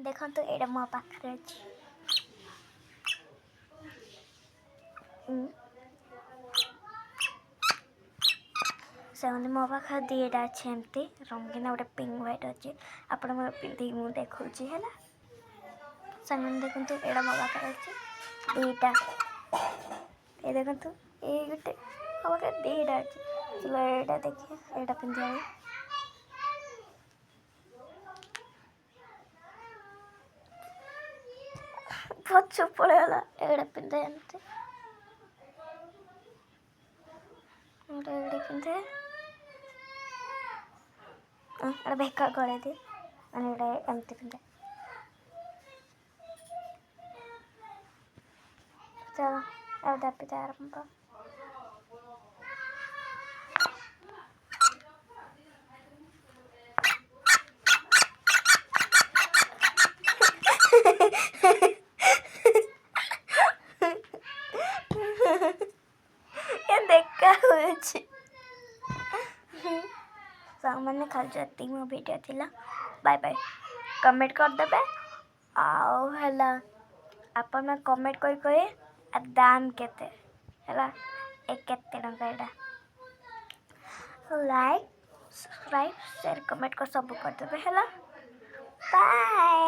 देखो तो एड़ा मो पाखरे अछि से मो पाखे दीटा अच्छे एमती रंगीन गोटे पिंक व्हाइट अच्छे आपण मैं पिंधि मुझे देखा है सामान देखो एड़ा मो पाखे अच्छे दीटा ये देखो ये गोटे मो पाखे दीटा अच्छे चलो एटा देखिए एटा पिंधा बहुत चुप पड़ेगा एड़ा पिंधे एमती एड़ी पिंधे एड़ा बेका गले दे एड़ा एमती पिंधे चलो अब दापी आरंभ देखा सामान्य खाली जति मो वीडियो थिला बाय बाय कमेंट कर देबे आउ हला आपन में कमेंट कर कहे आ दाम केते हला एक केते टंका एटा लाइक सब्सक्राइब शेयर कमेंट कर सब कर देबे हला बाय।